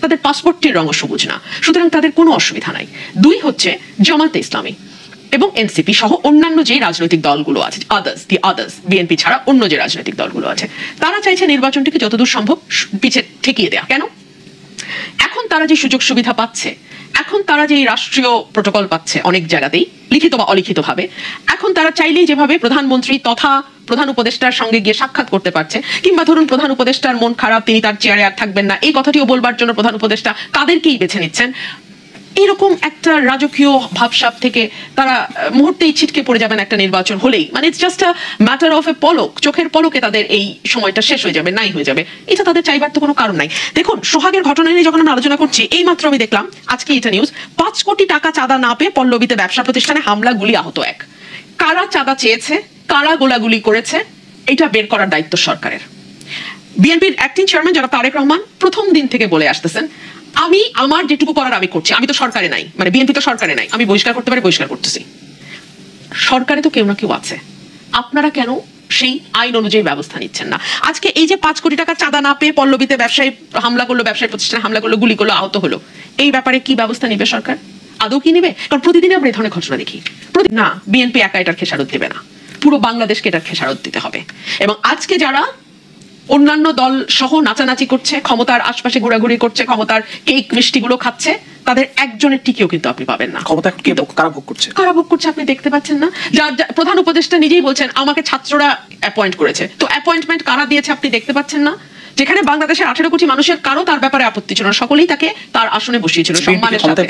তাদের পাসপোর্টের রঙ সবুজ না, সুতরাং তাদের কোনো অসুবিধা নাই। দুই হচ্ছে জামাতে ইসলামী এবং এনসিপি সহ অন্যান্য যে রাজনৈতিক দলগুলো আছে, আদার্স বিএনপি ছাড়া অন্য যে রাজনৈতিক দলগুলো আছে, তারা চাইছে নির্বাচনটিকে যতদূর সম্ভব পিছে ঠেকিয়ে দেয়া। কেন? এখন তারা যে সুযোগ সুবিধা পাচ্ছে, এখন তারা যে রাষ্ট্রীয় প্রোটোকল পাচ্ছে অনেক জায়গাতেই লিখিত বা অলিখিত ভাবে, এখন তারা চাইলেই যেভাবে প্রধানমন্ত্রী তথা প্রধান উপদেষ্টার সঙ্গে গিয়ে সাক্ষাৎ করতে পারছে, কিংবা ধরুন প্রধান উপদেষ্টার মন খারাপ, তিনি তার চেয়ারে আর থাকবেন না, এই কথাটিও বলবার জন্য প্রধান উপদেষ্টা তাদেরকেই বেছে নিচ্ছেন। এরকম একটা রাজকীয় ভাবসাব থেকে তারা মুহূর্তেই ছিটকে পড়ে যাবেন একটা নির্বাচন হলেই, মানে it's just a matter of a পলক, চোখের পলকে তাদের এই সময়টা শেষ হয়ে যাবে, নাই হয়ে যাবে। এটা তাদের চাইবার তো কোনো কারণ নাই। দেখুন, সোহাগের ঘটনা নিয়ে যখন আমরা আলোচনা করছি, এই মাত্র আমি দেখলাম আজকে এটা নিউজ, 5 কোটি টাকা চাঁদা না পেয়ে পল্লবীতে ব্যবসা প্রতিষ্ঠানে হামলা, গুলি, আহত 1। কারা চাঁদা চেয়েছে, কারা গোলাগুলি করেছে, এটা বের করার দায়িত্ব সরকারের। বিএনপির অ্যাক্টিং চেয়ারম্যান যারা তারেক রহমান প্রথম দিন থেকে বলে আসতেছেন, আমি আমার যেটুকু করার আমি করছি, আমি তো সরকারে নাই, মানে বিএনপি তো সরকারে নাই, আমি বহিষ্কার করতে পারি, বহিষ্কার করতেছি। সরকারে তো কেউ না কেউ আছে, আপনারা কেন সেই আইন অনুযায়ী ব্যবস্থা নিচ্ছেন না? আজকে এই যে 5 কোটি টাকা চাঁদা না পেয়ে পল্লবীতে ব্যবসায়ী হামলা করলো, ব্যবসায়ী প্রতিষ্ঠানে হামলা করলো, গুলি করলো, আহত হলো, এই ব্যাপারে কি ব্যবস্থা নেবে সরকার? আদৌ কি নেবে? কারণ প্রতিদিন আমরা এই ধরনের ঘটনা দেখি। না, বিএনপি একা এটার খেসারত দেবে না, পুরো বাংলাদেশকে এটার খেসারত দিতে হবে। এবং আজকে যারা অন্যান্য দল সহ নাচানাচি করছে, ক্ষমতার আশপাশে ঘোরাঘুরি করছে, ক্ষমতার কেক মিষ্টিগুলো খাচ্ছে, তাদের একজনের টিকেও কিন্তু আপনি পাবেন না। ক্ষমতা কারা ভোগ করছে, কারা ভোগ করছে আপনি দেখতে পাচ্ছেন না? যার প্রধান উপদেষ্টা নিজেই বলছেন আমাকে ছাত্ররা অ্যাপয়েন্ট করেছে, তো অ্যাপয়েন্টমেন্ট কারা দিয়েছে আপনি দেখতে পাচ্ছেন না? যেখানে বাংলাদেশের 18 কোটি মানুষের কারো তার ব্যাপারে আপত্তি ছিল না, সকলেই তাকে তার আসনে বসিয়েছিল সম্মানের সাথে।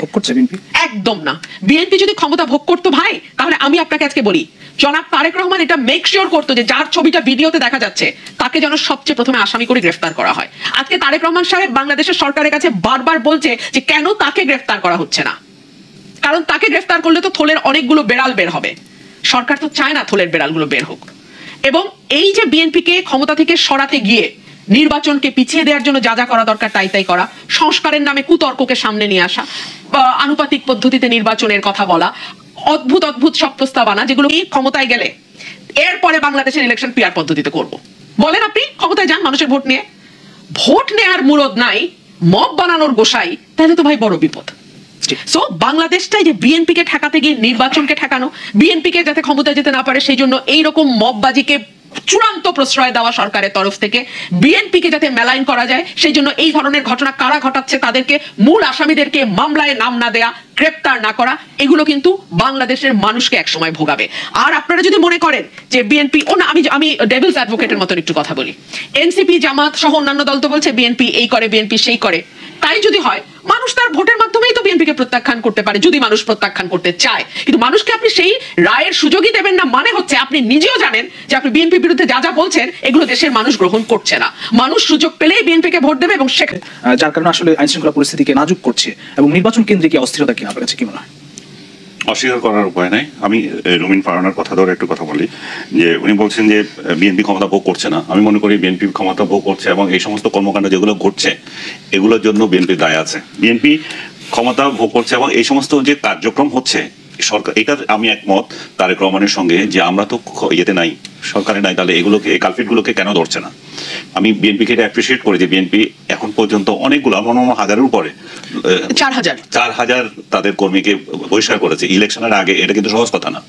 একদম না। বিএনপি যদি ক্ষমতা ভোগ করতো ভাই, তাহলে আমি আপনাকে আজকে বলি, জনাব তারেক রহমান এটা মেক শিওর করতো যে যার ছবিটা ভিডিওতে দেখা যাচ্ছে তাকে যেন সবচেয়ে প্রথমে আসামি করে গ্রেফতার করা হয়। আজকে তারেক রহমান সাহেব বাংলাদেশের সরকারের কাছে বারবার বলছে যে কেন তাকে গ্রেফতার করা হচ্ছে না, কারণ তাকে গ্রেফতার করলে তো থলের অনেকগুলো বেড়াল বের হবে। সরকার তো চায় না থলের বেড়ালগুলো বের হোক। এবং এই যে বিএনপিকে ক্ষমতা থেকে সরাতে গিয়ে নির্বাচনকে পিছিয়ে দেওয়ার জন্য যা যা করা দরকার তাই করা, সংস্কারের নামে কুতর্ককে সামনে নিয়ে আসা, আনুপাতিক পদ্ধতিতে নির্বাচনের কথা বলা, অদ্ভুত অদ্ভুত সব প্রস্তাব আনা, যেগুলো ক্ষমতায় গেলে এরপরে বাংলাদেশের ইলেকশন পিআর পদ্ধতিতে করব। বলেন আপনি ক্ষমতায় যান মানুষের ভোট নিয়ে, ভোট নেওয়ার মুরদ নাই, মব বানানোর গোসাই, তাহলে তো ভাই বড় বিপদ। সো বাংলাদেশটাই যে বিএনপি কে ঠেকাতে গিয়ে নির্বাচনকে ঠেকানো, বিএনপি কে যাতে ক্ষমতায় যেতে না পারে সেই জন্য এইরকম মববাজিকে চূড়ান্ত প্রশ্রয় দেওয়া সরকারের তরফ থেকে, বিএনপি কে যাতে মেলাইন করা যায় সেই জন্য এই ধরনের ঘটনা কারা ঘটাচ্ছে তাদেরকে, মূল আসামিদেরকে মামলায় নাম না দেয়া, গ্রেপ্তার না করা, এগুলো কিন্তু বাংলাদেশের মানুষকে একসময় ভোগাবে। আর আপনারা যদি মনে করেন যে বিএনপি, ও না, আমি ডেভিলস অ্যাডভোকেটের মতন একটু কথা বলি, এনসিপি জামাত সহ অন্যান্য দল তো বলছে বিএনপি এই করে, বিএনপি সেই করে, তাই যদি হয় মানুষ তার ভোটের মাধ্যমেই তো বিএনপিকে প্রত্যাখ্যান করতে পারে, যদি মানুষ প্রত্যাখ্যান করতে চায়। কিন্তু মানুষকে আপনি সেই রায়ের সুযোগই দেবেন না, মানে হচ্ছে আপনি নিজেও জানেন যে আপনি বিএনপির বিরুদ্ধে যা যা বলছেন এগুলো দেশের মানুষ গ্রহণ করছে না, মানুষ সুযোগ পেলেই বিএনপিকে ভোট দেবে, এবং যার কারণে আসলে আইন শৃঙ্খলা পরিস্থিতিকে নাজুক করছে এবং নির্বাচন কেন্দ্রিক অস্থিরতা কি আপনার কাছে কি মনে হয়? অস্বীকার করার উপায় নাই। আমি রুমিন ফারহানার কথা ধরে একটু কথা বলি, যে উনি বলছেন যে বিএনপি ক্ষমতা ভোগ করছে না। আমি মনে করি বিএনপি ক্ষমতা ভোগ করছে, এবং এই সমস্ত কর্মকাণ্ড যেগুলো ঘটছে এগুলোর জন্য বিএনপির দায় আছে। বিএনপি ক্ষমতা ভোগ করছে এবং এই সমস্ত যে কার্যক্রম হচ্ছে সরকার, এটা আমি একমত তারেক রহমানের সঙ্গে, যে আমরা তো ইয়েতে নাই, সরকারে নাই, তাহলে এগুলোকে, এই কালপিটগুলোকে কেন ধরছে না? আমি বিএনপিকে এটা অ্যাপ্রিসিয়েট করি যে বিএনপি এখন পর্যন্ত অনেকগুলো, হাজারের উপরে 4,000 তাদের কর্মীকে বহিষ্কার করেছে ইলেকশনের আগে। এটা কিন্তু সহজ কথা না।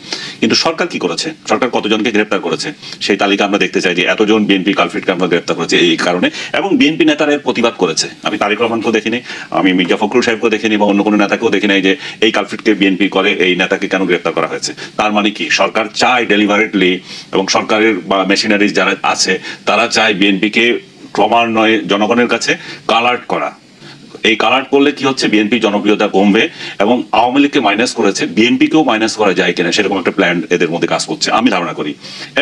কিন্তু সরকার কি করেছে? সরকার কতজনকে গ্রেপ্তার করেছে সেই তালিকা আমরা দেখতে চাই, যে এতজন বিএনপি কালপিটকে আমরা গ্রেপ্তার করেছে এই কারণে, এবং বিএনপি নেতারা প্রতিবাদ করেছে। আমি তারেক রহমানকেও দেখিনি, আমি মির্জা ফখরুল সাহেবকেও দেখিনি, বা অন্য কোনো নেতাকেও দেখি নাই যে এই কালপিটকে বিএনপি করে, এই নেতাকে কেন গ্রেপ্তার করা হয়েছে। তার মানে কি সরকার চায় ডেলিভারেটলি, এবং সরকারের বা মেশিনারিজ যারা আছে তারা চায় বিএনপিকে ক্রমান্বয়ে জনগণের কাছে কালার্ট করা। এই কালার্ট করলে কি হচ্ছে, বিএনপি জনপ্রিয়তা কমবে, এবং আওয়ামী লীগকে মাইনাস করেছে, বিএনপিকেও মাইনাস করা যায় কিনা সেরকম একটা প্ল্যান এদের মধ্যে কাজ করছে আমি ধারণা করি।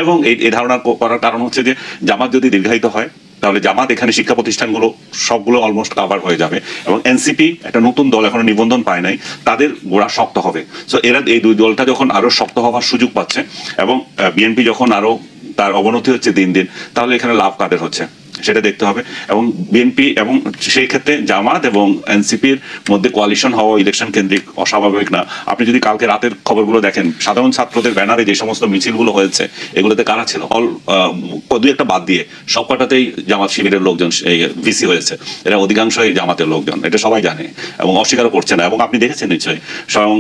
এবং এই ধারণা করার কারণ হচ্ছে যে জামাত যদি দীর্ঘায়িত হয় তাহলে জামাত এখানে শিক্ষা প্রতিষ্ঠানগুলো সবগুলো অলমোস্ট কাভার হয়ে যাবে, এবং এনসিপি একটা নতুন দল, এখনো নিবন্ধন পায় নাই, তাদের গোড়া শক্ত হবে। সো এরা এই দুই দলটা যখন আরো শক্ত হওয়ার সুযোগ পাচ্ছে, এবং বিএনপি যখন আরো তার অবনতি হচ্ছে দিন দিন, তাহলে এখানে লাভ কাদের হচ্ছে? সেটা দেখতে হবে। এবং বিএনপি এবং সেই ক্ষেত্রে জামাত এবং এনসিপির মধ্যে কোয়ালিশন হওয়া ইলেকশন কেন্দ্রিক অস্বাভাবিক না। আপনি যদি কালকে রাতের খবরগুলো দেখেন, সাধারণ ছাত্রদের ব্যানারে যে সমস্ত মিছিলগুলো হয়েছে এগুলোতে কারা ছিল? দুই একটা বাদ দিয়ে সব কটাতেই জামাত শিবিরের লোকজন ভিসি হয়েছে। এরা অধিকাংশই জামাতের লোকজন, এটা সবাই জানে এবং অস্বীকারও করছে না। এবং আপনি দেখেছেন নিশ্চয়ই, স্বয়ং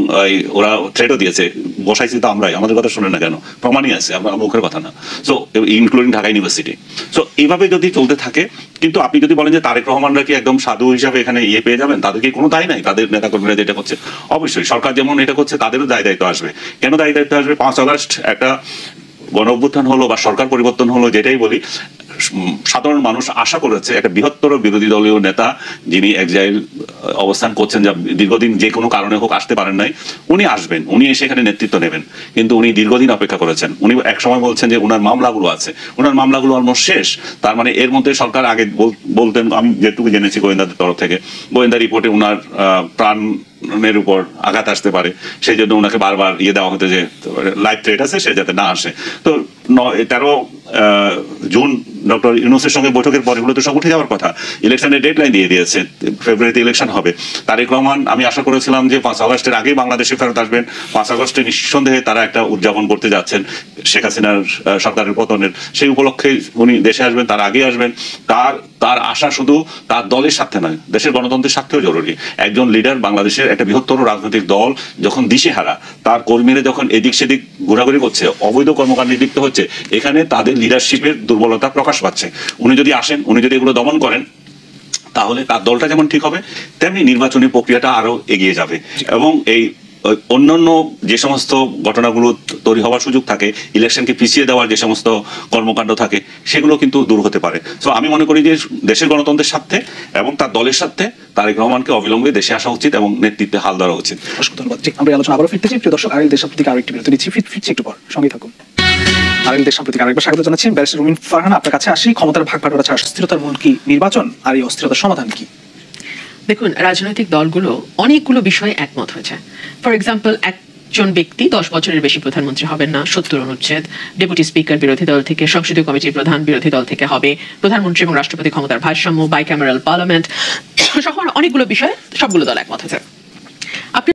ওরা থ্রেটও দিয়েছে, বসাইছি তো আমরাই, আমাদের কথা শুনে না কেন, প্রমাণই আছে, আমরা মুখের কথা না। So including Dhaka university. So এইভাবে যদি চলতে থাকে, কিন্তু আপনি যদি বলেন যে তারেক রহমানরা কি একদম সাধু হিসাবে এখানে পেয়ে যাবেন, তাদেরকে কোনো দায় নাই, তাদের নেতাকর্মীরা যেটা করছে, অবশ্যই সরকার যেমন এটা করছে তাদেরও দায় দায়িত্ব আসবে। কেন দায় দায়িত্ব আসবে? 5 আগস্ট একটা গণ অভ্যুত্থান হলো বা সরকার পরিবর্তন হলো, যেটাই বলি, সাধারণ মানুষ আশা করেছে একটা বৃহত্তর বিরোধী দলীয় নেতা যিনি এক্সাইল অবস্থান করছেন, যা দীর্ঘদিন যে কোনো কারণে হোক আসতে পারেন নাই, উনি আসবেন, উনি এসে এখানে নেতৃত্ব নেবেন। কিন্তু উনি দীর্ঘদিন অপেক্ষা করেছেন। উনি এক সময় বলছেন যে ওনার মামলাগুলো আছে, ওনার মামলাগুলো অলমোস্ট শেষ। তার মানে এর মধ্যে সরকার আগে বলতেন, আমি যেটুকু জেনেছি গোয়েন্দাদের তরফ থেকে, গোয়েন্দা রিপোর্টে ওনার প্রাণের উপর আঘাত আসতে পারে, সেই জন্য ওনাকে বারবার দেওয়া হতো যে লাইফ থ্রেট আছে, সে যাতে না আসে। তো 13 জুন ডক্টর ইউনূসের সঙ্গে বৈঠকের পরে এগুলো তো সব উঠে যাওয়ার কথা। ইলেকশনের ডেডলাইন দিয়ে দিয়েছে, ফেব্রুয়ারিতে ইলেকশন হবে। তারেক রহমান, আমি আশা করেছিলাম যে 5 আগস্টের আগেই বাংলাদেশে ফেরত আসবেন। 5 আগস্টে নিঃসন্দেহে তারা একটা উদযাপন করতে যাচ্ছেন শেখ হাসিনার সরকারের পতনের, সেই উপলক্ষে উনি দেশে আসবেন, তার আগে আসবেন। তার আশা শুধু তার দলের স্বার্থে নয়, দেশের গণতন্ত্রের স্বার্থেও জরুরি। একজন লিডার, বাংলাদেশের একটা বৃহত্তর রাজনৈতিক দল যখন দিশেহারা, তার কর্মীরা যখন এদিক সেদিক ঘোরাঘুরি করছে, অবৈধ কর্মকাণ্ডে লিপ্ত হচ্ছে, এখানে তাদের লিডারশিপের দুর্বলতা প্রকাশ পাচ্ছে। উনি যদি আসেন, উনি যদি এগুলো দমন করেন, তাহলে তার দলটা যেমন ঠিক হবে, তেমনি নির্বাচনী প্রক্রিয়াটা আরো এগিয়ে যাবে। এবং এই অন্যান্য যে সমস্ত ঘটনাগুলো তৈরি হওয়ার সুযোগ থাকে, ইলেকশনকে পিছিয়ে দেওয়ার যে সমস্ত কর্মকাণ্ড থাকে, সেগুলো কিন্তু দূর হতে পারে। সো আমি মনে করি যে দেশের গণতন্ত্রের স্বার্থে এবং তার দলের স্বার্থে তারেক রহমানকে অবিলম্বে দেশে আসা উচিত এবং নেতৃত্বে হাল ধরা উচিত। অসংখ্য ধন্যবাদ। আমরা আলোচনা আবারও ফিরতেছি। প্রিয় দর্শক, আরেক দেশ সাম্প্রতিক আরেকটি বিরতি নিচ্ছি, ফিরছি একটু পর, সঙ্গেই থাকুন। আরেক দেশ সাম্প্রতিক আরেকবার স্বাগত জানাচ্ছি। ব্যারিস্টার রুমিন ফারহানা, আপনার কাছে আসি। ক্ষমতার ভাগ-বাটোয়ারা ছাড়া অস্থিরতার মূল কি নির্বাচন, আর এই অস্থিরতার সমাধান কি? দেখুন, রাজনৈতিক দলগুলো অনেকগুলো বিষয়ে একমত হয়েছে। ফর এক্সাম্পল, একজন ব্যক্তি 10 বছরের বেশি প্রধানমন্ত্রী হবেন না, 70 অনুচ্ছেদ, ডেপুটি স্পিকার বিরোধী দল থেকে, সংসদীয় কমিটির প্রধান বিরোধী দল থেকে হবে, প্রধানমন্ত্রী এবং রাষ্ট্রপতি ক্ষমতার ভারসাম্য, বাইক্যামেরাল পার্লামেন্ট সহ অনেকগুলো বিষয়ে সবগুলো দল একমত হয়েছে।